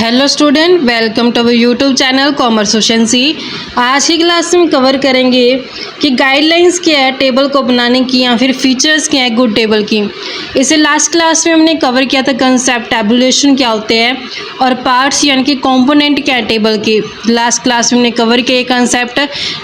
Hello student, welcome to our YouTube channel commerce ओशेंसी। आज की क्लास में कवर करेंगे कि गाइडलाइंस क्या है टेबल को बनाने की या फिर फीचर्स क्या है गुड टेबल की। इसे लास्ट क्लास में हमने कवर किया था कंसेप्ट टैबुलेशन क्या होते हैं और पार्ट्स यानी कि कंपोनेंट क्या है टेबल के। लास्ट क्लास में हमने कवर किया कंसेप्ट।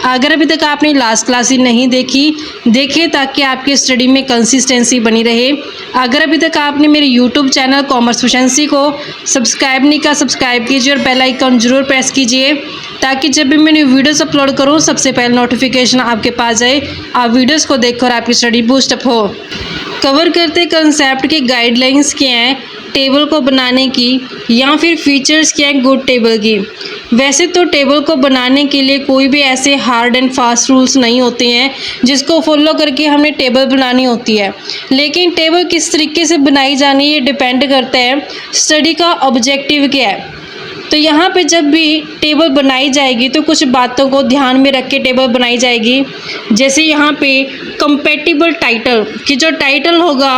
अगर अभी तक आपने लास्ट क्लास ही नहीं देखिए ताकि आपकी स्टडी में कंसिस्टेंसी बनी रहे। अगर अभी तक आपने मेरे यूट्यूब चैनल कॉमर्स ओशेंसी को सब्सक्राइब नहीं किया, सब्सक्राइब कीजिए और बेल आइकन जरूर प्रेस कीजिए ताकि जब भी मैं वीडियोस अपलोड करूं सबसे पहले नोटिफिकेशन आपके पास जाए, आप वीडियोस को देखकर आपकी स्टडी बूस्ट अप हो। कवर करते कंसेप्ट की गाइडलाइंस क्या हैं टेबल को बनाने की या फिर फीचर्स क्या हैं गुड टेबल की। वैसे तो टेबल को बनाने के लिए कोई भी ऐसे हार्ड एंड फास्ट रूल्स नहीं होते हैं जिसको फॉलो करके हमने टेबल बनानी होती है, लेकिन टेबल किस तरीके से बनाई जानी है ये डिपेंड करता है स्टडी का ऑब्जेक्टिव क्या है। तो यहाँ पे जब भी टेबल बनाई जाएगी तो कुछ बातों को ध्यान में रख के टेबल बनाई जाएगी। जैसे यहाँ पे कंपैटिबल टाइटल कि जो टाइटल होगा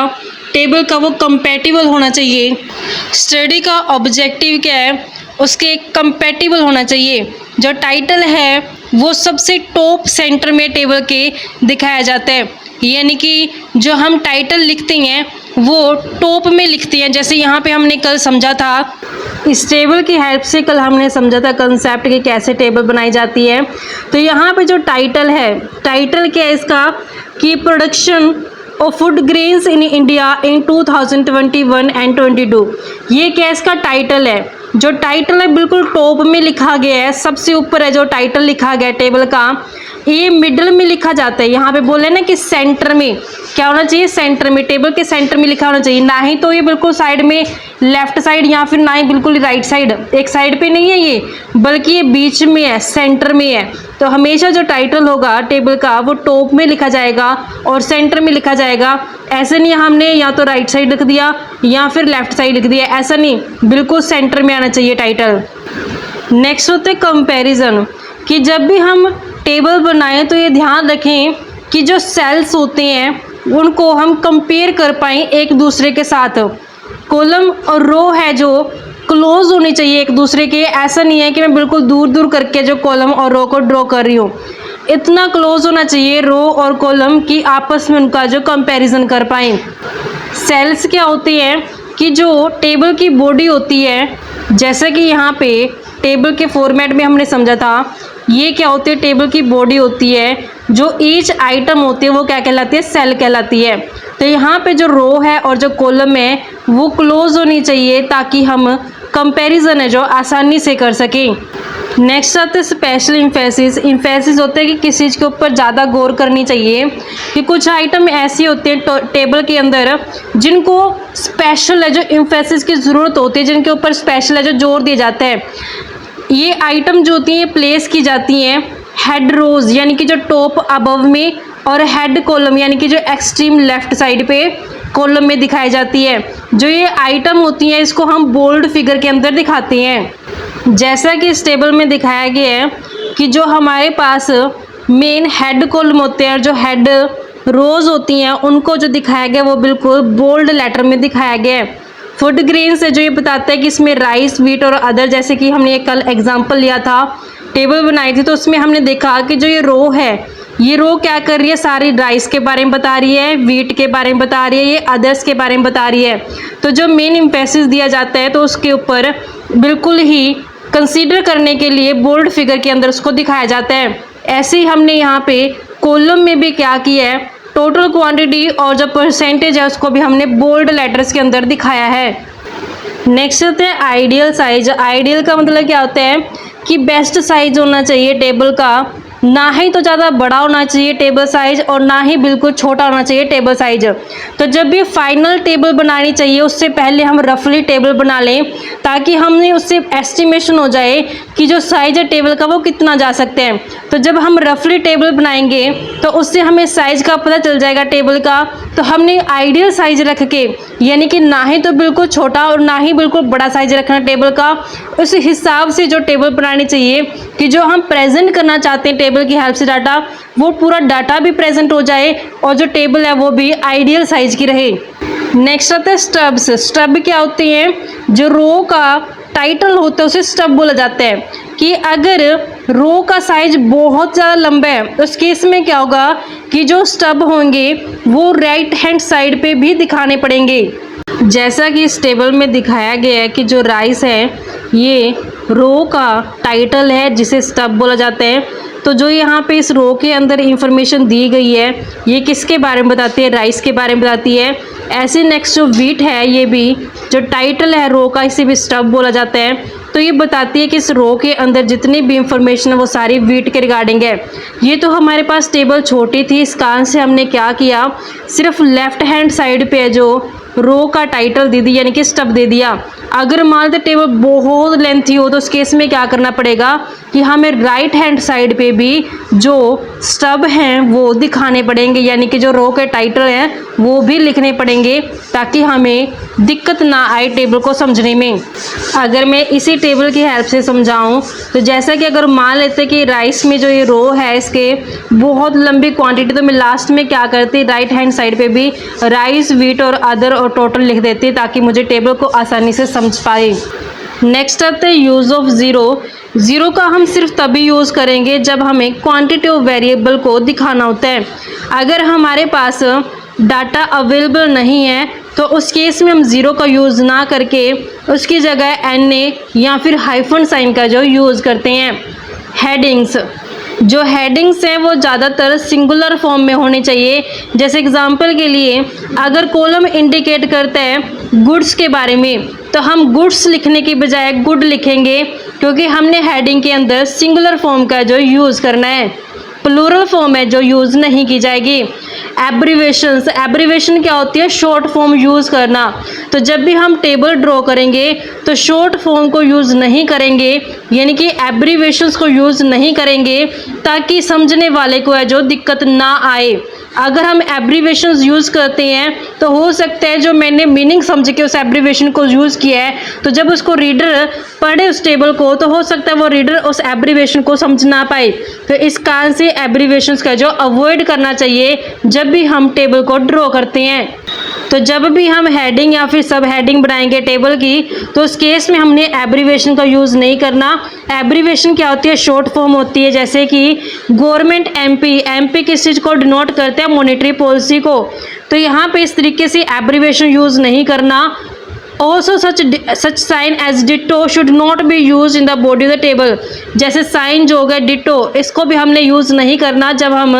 टेबल का वो कंपैटिबल होना चाहिए। स्टडी का ऑब्जेक्टिव क्या है उसके कंपैटिबल होना चाहिए। जो टाइटल है वो सबसे टॉप सेंटर में टेबल के दिखाया जाता है, यानी कि जो हम टाइटल लिखते हैं वो टॉप में लिखते हैं। जैसे यहाँ पे हमने कल समझा था, इस टेबल की हेल्प से कल हमने समझा था कंसेप्ट कि कैसे टेबल बनाई जाती है। तो यहाँ पे जो टाइटल है, टाइटल क्या है इसका कि production of food grains in India in 2021 and 22। ये क्या इसका टाइटल है। जो टाइटल है बिल्कुल टॉप में लिखा गया है, सबसे ऊपर है जो टाइटल लिखा गया है टेबल का, ये मिडल में लिखा जाता है। यहाँ पे बोले ना कि सेंटर में क्या होना चाहिए, सेंटर में, टेबल के सेंटर में लिखा होना चाहिए। ना ही तो ये बिल्कुल साइड में लेफ्ट साइड या फिर ना ही बिल्कुल राइट साइड, एक साइड पे नहीं है ये, बल्कि ये बीच में है, सेंटर में है। तो हमेशा जो टाइटल होगा टेबल का वो टॉप में लिखा जाएगा और सेंटर में लिखा जाएगा। ऐसे नहीं हमने या तो राइट साइड लिख दिया या फिर लेफ्ट साइड लिख दिया, ऐसा नहीं, बिल्कुल सेंटर में आना चाहिए टाइटल। नेक्स्ट होते हैं कंपैरिजन कि जब भी हम टेबल बनाएं तो ये ध्यान रखें कि जो सेल्स होते हैं उनको हम कंपेयर कर पाएँ एक दूसरे के साथ। कॉलम और रो है जो क्लोज होनी चाहिए एक दूसरे के। ऐसा नहीं है कि मैं बिल्कुल दूर दूर करके जो कॉलम और रो को ड्रॉ कर रही हूँ, इतना क्लोज होना चाहिए रो और कॉलम की आपस में उनका जो कंपैरिजन कर पाएँ। सेल्स क्या होती हैं कि जो टेबल की बॉडी होती है, जैसे कि यहाँ पे टेबल के फॉर्मेट में हमने समझा था, ये क्या होती है टेबल की बॉडी होती है। जो ईच आइटम होती है वो क्या कहलाती है, सेल कहलाती है। तो यहाँ पे जो रो है और जो कॉलम है वो क्लोज होनी चाहिए ताकि हम कंपैरिजन है जो आसानी से कर सकें। नेक्स्ट आते हैं स्पेशल इम्फेसिस। इम्फेसिस होते हैं कि किसी चीज़ के ऊपर ज़्यादा गौर करनी चाहिए कि कुछ आइटम ऐसी होते हैं टेबल के अंदर जिनको स्पेशल है जो इम्फेसिस की ज़रूरत होती है, जिनके ऊपर स्पेशल है जो जोर दिया जाता है। ये आइटम जो होती हैं प्लेस की जाती हैं हेड रोज यानी कि जो टॉप अबव में, और हेड कॉलम यानी कि जो एक्सट्रीम लेफ्ट साइड पे कॉलम में दिखाई जाती है। जो ये आइटम होती हैं इसको हम बोल्ड फिगर के अंदर दिखाते हैं। जैसा कि इस टेबल में दिखाया गया है कि जो हमारे पास मेन हेड कॉलम होते हैं और जो हेड रोज होती हैं उनको जो दिखाया गया वो बिल्कुल बोल्ड लेटर में दिखाया गया है। फूड ग्रेन्स है जो ये बताता है कि इसमें राइस, व्हीट और अदर, जैसे कि हमने कल एग्जांपल लिया था, टेबल बनाई थी तो उसमें हमने देखा कि जो ये रो है, ये रो क्या कर रही है, सारी राइस के बारे में बता रही है, व्हीट के बारे में बता रही है, ये अदर्स के बारे में बता रही है। तो जो मेन इम्फेसिस दिया जाता है तो उसके ऊपर बिल्कुल ही कंसीडर करने के लिए बोल्ड फिगर के अंदर उसको दिखाया जाता है। ऐसे ही हमने यहाँ पे कॉलम में भी क्या किया है, टोटल क्वांटिटी और जो परसेंटेज है उसको भी हमने बोल्ड लेटर्स के अंदर दिखाया है। नेक्स्ट होता है आइडियल साइज। आइडियल का मतलब क्या होता है कि बेस्ट साइज होना चाहिए टेबल का, ना ही तो ज़्यादा बड़ा होना चाहिए टेबल साइज और ना ही बिल्कुल छोटा होना चाहिए टेबल साइज। तो जब भी फाइनल टेबल बनानी चाहिए उससे पहले हम रफली टेबल बना लें ताकि हमने उससे एस्टिमेशन हो जाए कि जो साइज है टेबल का वो कितना जा सकते हैं। तो जब हम रफली टेबल बनाएंगे तो उससे हमें साइज का पता चल जाएगा टेबल का। तो हमने आइडियल साइज रख के, यानी कि ना ही तो बिल्कुल छोटा और ना ही बिल्कुल बड़ा साइज रखना टेबल का, उस हिसाब से जो टेबल बनानी चाहिए कि जो हम प्रेजेंट करना चाहते हैं टेबल की हेल्प से डाटा, वो पूरा डाटा भी प्रेजेंट हो जाए और जो टेबल है वो भी आइडियल साइज की रहे। नेक्स्ट आता है स्टब्स। स्टब क्या होते हैं, जो रो का टाइटल होता है उसे स्टब बोला जाता है। कि अगर रो का साइज बहुत ज़्यादा लंबा है तो उस केस में क्या होगा कि जो स्टब होंगे वो राइट हैंड साइड पे भी दिखाने पड़ेंगे। जैसा कि इस टेबल में दिखाया गया है कि जो राइस है ये रो का टाइटल है जिसे स्टब बोला जाता है। तो जो यहाँ पे इस रो के अंदर इंफॉर्मेशन दी गई है ये किसके बारे में बताती है, राइस के बारे में बताती है। ऐसे नेक्स्ट जो वीट है ये भी जो टाइटल है रो का इसे भी स्टब बोला जाता है। तो ये बताती है कि इस रो के अंदर जितनी भी इंफॉर्मेशन है वो सारी वीट के रिगार्डिंग है। ये तो हमारे पास टेबल छोटी थी, इस कारण से हमने क्या किया, सिर्फ लेफ्ट हैंड साइड पे जो रो का टाइटल दे दिया यानी कि स्टब दे दिया। अगर मान लो टेबल बहुत लेंथी हो तो उस केस में क्या करना पड़ेगा कि हमें राइट हैंड साइड पे भी जो स्टब हैं वो दिखाने पड़ेंगे, यानी कि जो रो के टाइटल हैं वो भी लिखने पड़ेंगे ताकि हमें दिक्कत ना आए टेबल को समझने में। अगर मैं इसी टेबल की हेल्प से समझाऊं तो जैसा कि अगर मान लेते कि राइस में जो ये रो है इसके बहुत लंबी क्वांटिटी, तो मैं लास्ट में क्या करती, राइट हैंड साइड पे भी राइस, वीट और अदर और टोटल लिख देती ताकि मुझे टेबल को आसानी से समझ पाए। नेक्स्ट आता है यूज़ ऑफ ज़ीरो। ज़ीरो का हम सिर्फ तभी यूज़ करेंगे जब हमें क्वांटिटी ऑफ वेरिएबल को दिखाना होता है। अगर हमारे पास डाटा अवेलेबल नहीं है तो उस केस में हम ज़ीरो का यूज़ ना करके उसकी जगह NA या फिर हाइफन साइन का जो यूज़ करते हैं। हेडिंग्स, जो हेडिंग्स हैं वो ज़्यादातर सिंगुलर फॉर्म में होने चाहिए। जैसे एग्जांपल के लिए अगर कॉलम इंडिकेट करता है गुड्स के बारे में तो हम गुड्स लिखने की बजाय गुड लिखेंगे क्योंकि हमने हेडिंग के अंदर सिंगुलर फॉर्म का जो यूज़ करना है, प्लूरल फॉर्म है जो यूज़ नहीं की जाएगी। एब्रीवेशंस, एब्रीवेशन क्या होती है, शॉर्ट फॉर्म यूज़ करना। तो जब भी हम टेबल ड्रॉ करेंगे तो शॉर्ट फॉर्म को यूज़ नहीं करेंगे यानी कि एब्रीवेशंस को यूज़ नहीं करेंगे ताकि समझने वाले को है जो दिक्कत ना आए। अगर हम एब्रीवेशंस यूज़ करते हैं तो हो सकता है जो मैंने मीनिंग समझ के उस एब्रीवेशन को यूज़ किया है तो जब उसको रीडर पढ़े उस टेबल को तो हो सकता है वो रीडर उस एब्रीवेशन को समझ ना पाए। तो इस कारण से एब्रीवेशंस का जो अवॉइड करना चाहिए जब भी हम टेबल को ड्रॉ करते हैं। तो जब भी हम हेडिंग या फिर सब हेडिंग बनाएंगे टेबल की तो उस केस में हमने एब्रीवेशन का यूज़ नहीं करना। एब्रीवेशन क्या होती है, शॉर्ट फॉर्म होती है। जैसे कि गवर्नमेंट MP किस चीज़ को डिनोट करते हैं, मॉनेटरी पॉलिसी को। तो यहाँ पे इस तरीके से एब्रीवेशन यूज़ नहीं करना। Also such sign as ditto should not be used in the body of the table। जैसे साइन जो हो गया डिटो, इसको भी हमने यूज़ नहीं करना जब हम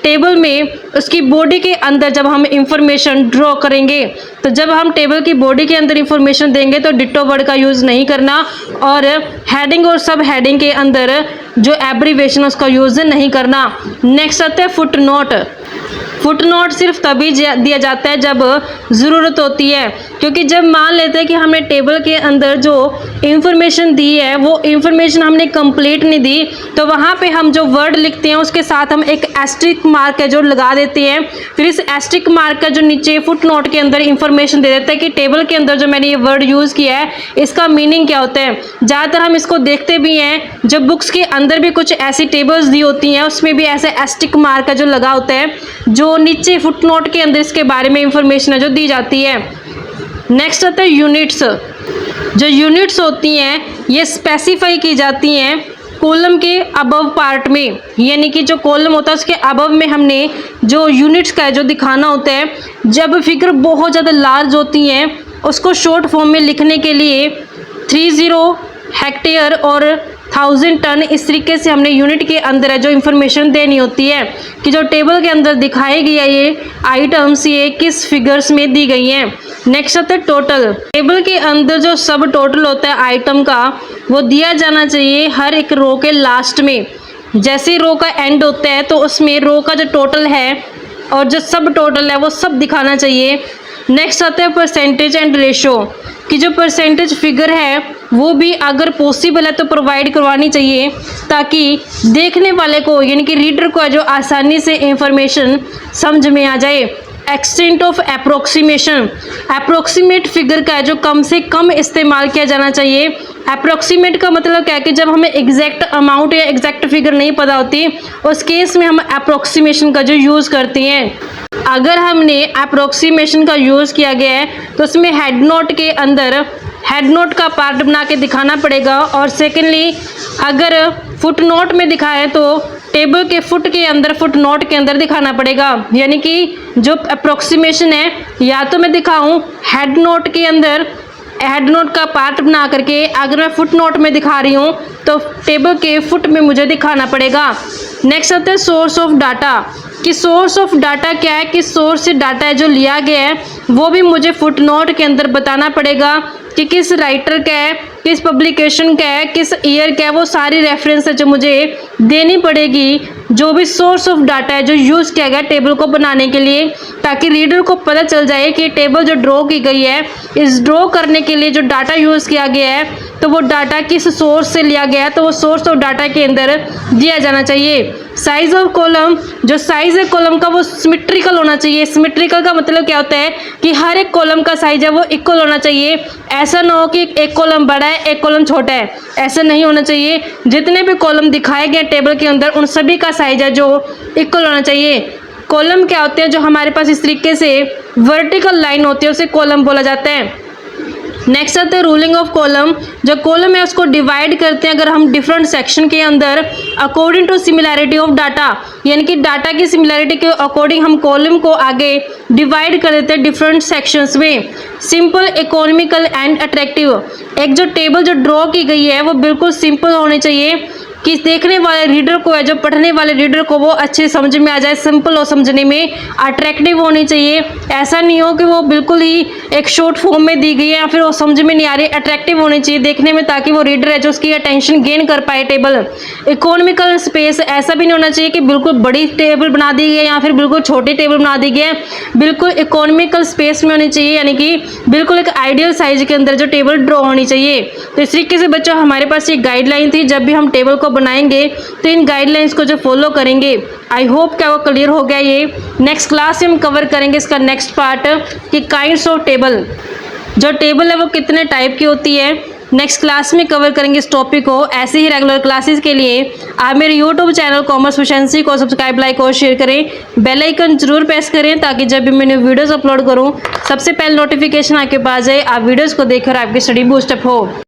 टेबल में उसकी बॉडी के अंदर जब हम इंफॉर्मेशन ड्रॉ करेंगे। तो जब हम टेबल की बॉडी के अंदर इंफॉर्मेशन देंगे तो डिटो वर्ड का यूज़ नहीं करना और हेडिंग और सब हेडिंग के अंदर जो एब्रीवेशन उसका यूज़ नहीं करना। नेक्स्ट आता है फुट नोट। फुट नोट सिर्फ तभी दिया जाता है जब ज़रूरत होती है, क्योंकि जब मान लेते हैं कि हमने टेबल के अंदर जो इंफॉर्मेशन दी है वो इंफॉर्मेशन हमने कंप्लीट नहीं दी तो वहाँ पे हम जो वर्ड लिखते हैं उसके साथ हम एक एस्ट्रिक मार्क है जो लगा देते हैं। फिर इस एस्ट्रिक मार्क का जो नीचे फुट नोट के अंदर इंफॉर्मेशन दे देता है कि टेबल के अंदर जो मैंने ये वर्ड यूज़ किया है इसका मीनिंग क्या होता है। ज़्यादातर हम इसको देखते भी हैं जब बुक्स के अंदर भी कुछ ऐसी टेबल्स दी होती हैं उसमें भी ऐसे एस्ट्रिक मार्क का जो लगा होता है जो नीचे फुट नोट के अंदर इसके बारे में इंफॉर्मेशन है जो दी जाती है। नेक्स्ट आता है यूनिट्स। जो यूनिट्स होती हैं ये स्पेसिफाई की जाती हैं कॉलम के अबव पार्ट में, यानी कि जो कॉलम होता है उसके अबव में हमने जो यूनिट्स का है जो दिखाना होता है। जब फिगर बहुत ज़्यादा लार्ज होती हैं उसको शॉर्ट फॉर्म में लिखने के लिए 30 हेक्टेयर और 1000 टन इस तरीके से हमने यूनिट के अंदर है जो इंफॉर्मेशन देनी होती है कि जो टेबल के अंदर दिखाई गई है ये आइटम्स ये किस फिगर्स में दी गई हैं। नेक्स्ट आता है टोटल। टेबल के अंदर जो सब टोटल होता है आइटम का वो दिया जाना चाहिए हर एक रो के लास्ट में। जैसे रो का एंड होता है तो उसमें रो का जो टोटल है और जो सब टोटल है वो सब दिखाना चाहिए। नेक्स्ट आता है परसेंटेज एंड रेशो कि जो परसेंटेज फिगर है वो भी अगर पॉसिबल है तो प्रोवाइड करवानी चाहिए ताकि देखने वाले को यानी कि रीडर को जो आसानी से इंफॉर्मेशन समझ में आ जाए। Extent of approximation, approximate figure का जो कम से कम इस्तेमाल किया जाना चाहिए। अप्रोक्सीमेट का मतलब क्या है कि जब हमें एग्जैक्ट अमाउंट या एग्जैक्ट फिगर नहीं पता होती उस केस में हम अप्रोक्सीमेशन का जो यूज़ करते हैं। अगर हमने अप्रोक्सीमेशन का यूज़ किया गया है तो उसमें हेड नोट के अंदर हेड नोट का पार्ट बना के दिखाना पड़ेगा। और सेकेंडली अगर फुट नोट में दिखाएं तो टेबल के फुट के अंदर फुट नोट के अंदर दिखाना पड़ेगा। यानी कि जो अप्रोक्सीमेशन है या तो मैं दिखाऊं हेड नोट के अंदर हेड नोट का पार्ट बना करके, अगर मैं फुट नोट में दिखा रही हूँ तो टेबल के फुट में मुझे दिखाना पड़ेगा। नेक्स्ट आता है सोर्स ऑफ डाटा, कि सोर्स ऑफ डाटा क्या है, किस सोर्स से डाटा है जो लिया गया है वो भी मुझे फुट नोट के अंदर बताना पड़ेगा कि किस राइटर का है, किस पब्लिकेशन का है, किस ईयर का है, वो सारी रेफरेंस है जो मुझे देनी पड़ेगी। जो भी सोर्स ऑफ डाटा है जो यूज़ किया गया टेबल को बनाने के लिए, ताकि रीडर को पता चल जाए कि टेबल जो ड्रॉ की गई है, इस ड्रॉ करने के लिए जो डाटा यूज़ किया गया है तो वो डाटा किस सोर्स से लिया गया है, तो वो सोर्स ऑफ डाटा के अंदर दिया जाना चाहिए। साइज ऑफ कॉलम, जो साइज है कॉलम का वो सिमेट्रिकल होना चाहिए। सिमेट्रिकल का मतलब क्या होता है कि हर एक कॉलम का साइज है वो इक्वल होना चाहिए। ऐसा ना हो कि एक कॉलम बड़ा है एक कॉलम छोटा है, ऐसा नहीं होना चाहिए। जितने भी कॉलम दिखाए गए टेबल के अंदर उन सभी का साइज है जो इक्वल होना चाहिए। कॉलम क्या होते हैं, जो हमारे पास इस तरीके से वर्टिकल लाइन होती है उसे कॉलम बोला जाता है। नेक्स्ट आता है रूलिंग ऑफ कॉलम, जो कॉलम है उसको डिवाइड करते हैं अगर हम डिफरेंट सेक्शन के अंदर according to similarity of data, यानी कि डाटा की सिमिलैरिटी के अकॉर्डिंग हम कॉलम को आगे डिवाइड कर देते हैं डिफरेंट सेक्शंस में। सिंपल, इकोनॉमिकल एंड अट्रैक्टिव, एक जो टेबल जो ड्रॉ की गई है वो बिल्कुल सिंपल होनी चाहिए कि देखने वाले रीडर को है, जो पढ़ने वाले रीडर को वो अच्छे समझ में आ जाए, सिंपल हो समझने में, अट्रैक्टिव होनी चाहिए। ऐसा नहीं हो कि वो बिल्कुल ही एक शॉर्ट फॉर्म में दी गई है या फिर वो समझ में नहीं आ रही, अट्रैक्टिव होनी चाहिए देखने में, ताकि वो रीडर है जो उसकी अटेंशन गेन कर पाए टेबल। इकोनॉमिकल स्पेस, ऐसा भी नहीं होना चाहिए कि बिल्कुल बड़ी टेबल बना दी गई है या फिर बिल्कुल छोटी टेबल बना दी गई है, बिल्कुल इकोनॉमिकल स्पेस में होनी चाहिए, यानी कि बिल्कुल एक आइडियल साइज के अंदर जो टेबल ड्रॉ होनी चाहिए। तो इस तरीके से बच्चों हमारे पास ये गाइडलाइन थी, जब भी हम टेबल को बनाएंगे तो इन गाइडलाइंस को जो फॉलो करेंगे। आई होप क्या वो क्लियर हो गया। ये नेक्स्ट क्लास में हम कवर करेंगे इसका नेक्स्ट पार्ट कि काइंड्स ऑफ टेबल, जो टेबल है वो कितने टाइप की होती है, नेक्स्ट क्लास में कवर करेंगे इस टॉपिक को। ऐसे ही रेगुलर क्लासेस के लिए आप मेरे यूट्यूब चैनल कॉमर्स प्रोफिशिएंसी को सब्सक्राइब, लाइक और शेयर करें, बेल आइकन जरूर प्रेस करें ताकि जब भी मैंने वीडियोस अपलोड करूं सबसे पहले नोटिफिकेशन आपके पास जाए, आप वीडियोस को देखकर आपकी स्टडी बूस्टअप हो।